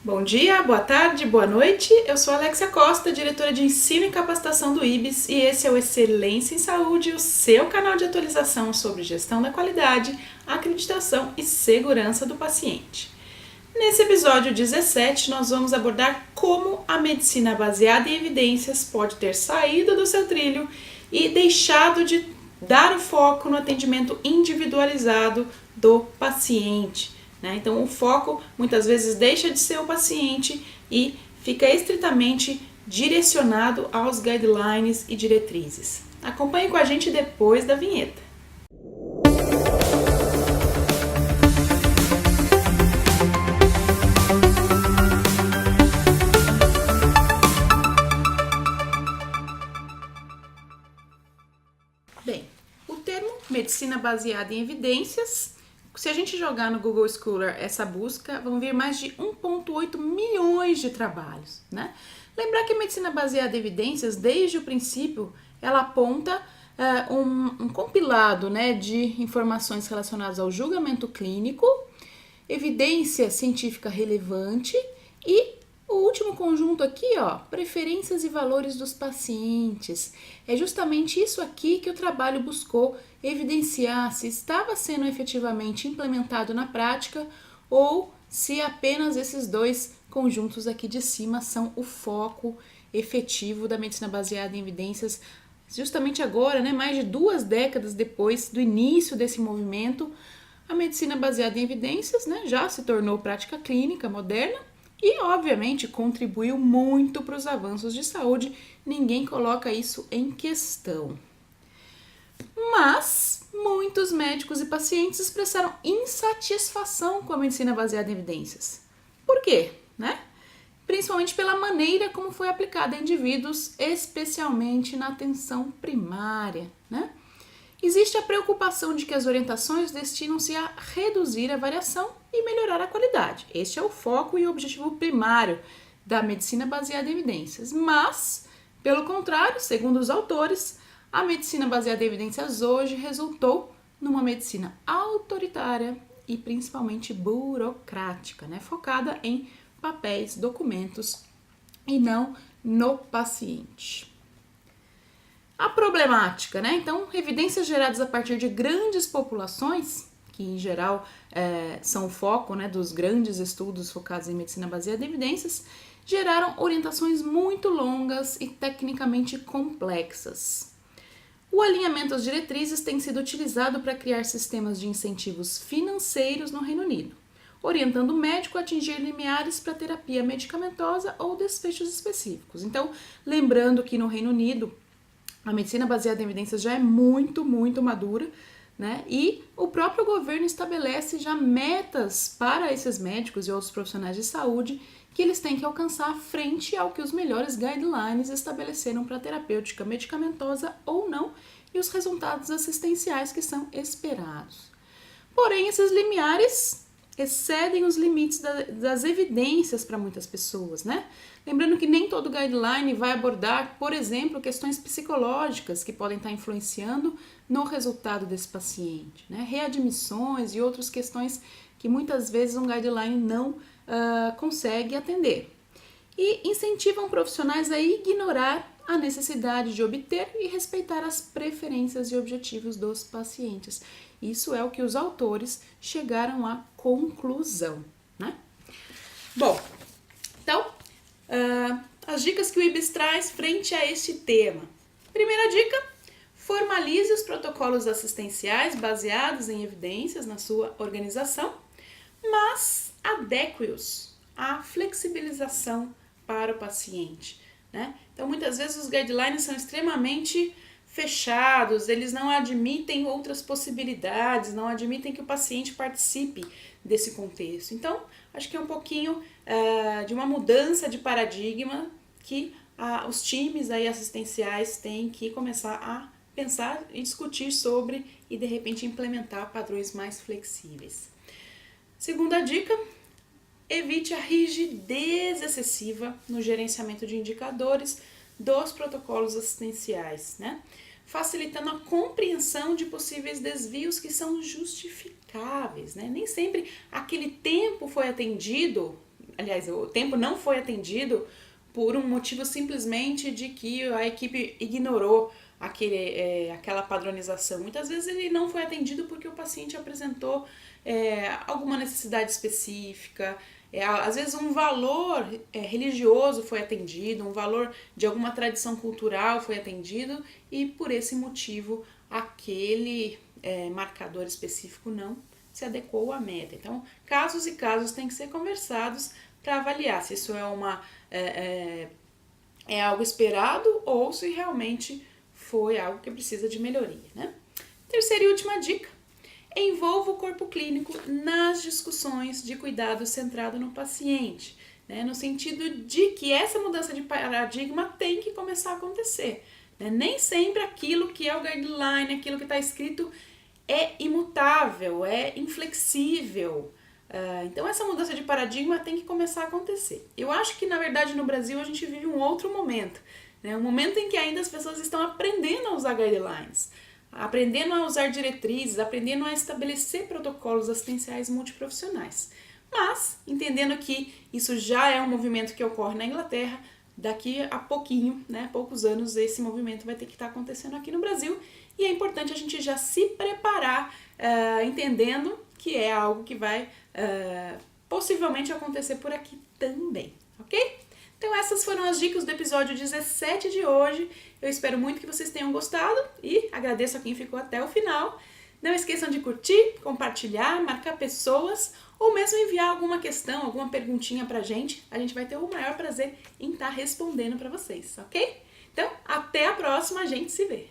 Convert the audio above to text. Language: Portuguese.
Bom dia, boa tarde, boa noite. Eu sou Alexia Costa, diretora de Ensino e Capacitação do IBS, e esse é o Excelência em Saúde, o seu canal de atualização sobre gestão da qualidade, acreditação e segurança do paciente. Nesse episódio 17, nós vamos abordar como a medicina baseada em evidências pode ter saído do seu trilho e deixado de dar o foco no atendimento individualizado do paciente. Então, o foco muitas vezes deixa de ser o paciente e fica estritamente direcionado aos guidelines e diretrizes. Acompanhe com a gente depois da vinheta. Bem, o termo medicina baseada em evidências, se a gente jogar no Google Scholar essa busca, vão vir mais de 1,8 milhões de trabalhos, né? Lembrar que a medicina baseada em evidências, desde o princípio, ela aponta um compilado, né, de informações relacionadas ao julgamento clínico, evidência científica relevante e o último conjunto aqui, ó, preferências e valores dos pacientes. É justamente isso aqui que o trabalho buscou evidenciar se estava sendo efetivamente implementado na prática ou se apenas esses dois conjuntos aqui de cima são o foco efetivo da medicina baseada em evidências. Justamente agora, né, mais de 2 décadas depois do início desse movimento, a medicina baseada em evidências, né, já se tornou prática clínica moderna e, obviamente, contribuiu muito para os avanços de saúde, ninguém coloca isso em questão. Mas muitos médicos e pacientes expressaram insatisfação com a medicina baseada em evidências. Por quê? Principalmente pela maneira como foi aplicada a indivíduos, especialmente na atenção primária, Existe a preocupação de que as orientações destinam-se a reduzir a variação e melhorar a qualidade. Este é o foco e o objetivo primário da medicina baseada em evidências. Mas, pelo contrário, segundo os autores, a medicina baseada em evidências hoje resultou numa medicina autoritária e principalmente burocrática, focada em papéis, documentos e não no paciente. A problemática, Então, evidências geradas a partir de grandes populações, que em geral são o foco dos grandes estudos focados em medicina baseada em evidências, geraram orientações muito longas e tecnicamente complexas. O alinhamento às diretrizes tem sido utilizado para criar sistemas de incentivos financeiros no Reino Unido, orientando o médico a atingir limiares para terapia medicamentosa ou desfechos específicos. Então, lembrando que no Reino Unido, a medicina baseada em evidências já é muito madura, E o próprio governo estabelece já metas para esses médicos e outros profissionais de saúde que eles têm que alcançar frente ao que os melhores guidelines estabeleceram para terapêutica medicamentosa ou não e os resultados assistenciais que são esperados. Porém, esses limiares excedem os limites das evidências para muitas pessoas, Lembrando que nem todo guideline vai abordar, por exemplo, questões psicológicas que podem estar influenciando no resultado desse paciente, Readmissões e outras questões que muitas vezes um guideline não consegue atender. E incentivam profissionais a ignorar a necessidade de obter e respeitar as preferências e objetivos dos pacientes. Isso é o que os autores chegaram à conclusão, Bom, então, as dicas que o IBS traz frente a este tema. Primeira dica, formalize os protocolos assistenciais baseados em evidências na sua organização, mas adeque-os à flexibilização para o paciente, Então, muitas vezes os guidelines são extremamente fechados, eles não admitem outras possibilidades, não admitem que o paciente participe desse contexto. Então, acho que é um pouquinho de uma mudança de paradigma que os times aí assistenciais têm que começar a pensar e discutir sobre e, de repente, implementar padrões mais flexíveis. Segunda dica, evite a rigidez excessiva no gerenciamento de indicadores dos protocolos assistenciais, facilitando a compreensão de possíveis desvios que são justificáveis, Nem sempre aquele tempo foi atendido aliás, o tempo não foi atendido por um motivo simplesmente de que a equipe ignorou aquela padronização. Muitas vezes ele não foi atendido porque o paciente apresentou alguma necessidade específica, às vezes um valor religioso foi atendido, um valor de alguma tradição cultural foi atendido e por esse motivo aquele marcador específico não se adequou à meta. Então, casos e casos têm que ser conversados para avaliar se isso é algo esperado ou se realmente foi algo que precisa de melhoria, né? Terceira e última dica: envolva o corpo clínico nas discussões de cuidado centrado no paciente, né? No sentido de que essa mudança de paradigma tem que começar a acontecer, né? Nem sempre aquilo que é o guideline, aquilo que está escrito é imutável, é inflexível. Então essa mudança de paradigma tem que começar a acontecer. Eu acho que na verdade no Brasil a gente vive um outro momento, né? Um momento em que ainda as pessoas estão aprendendo a usar guidelines, aprendendo a usar diretrizes, aprendendo a estabelecer protocolos assistenciais multiprofissionais. Mas, entendendo que isso já é um movimento que ocorre na Inglaterra, daqui a pouquinho, né, poucos anos, esse movimento vai ter que estar acontecendo aqui no Brasil e é importante a gente já se preparar, entendendo que é algo que vai possivelmente acontecer por aqui também, ok? Então essas foram as dicas do episódio 17 de hoje. Eu espero muito que vocês tenham gostado e agradeço a quem ficou até o final. Não esqueçam de curtir, compartilhar, marcar pessoas ou mesmo enviar alguma questão, alguma perguntinha pra gente. A gente vai ter o maior prazer em estar respondendo pra vocês, ok? Então, até a próxima, a gente se vê!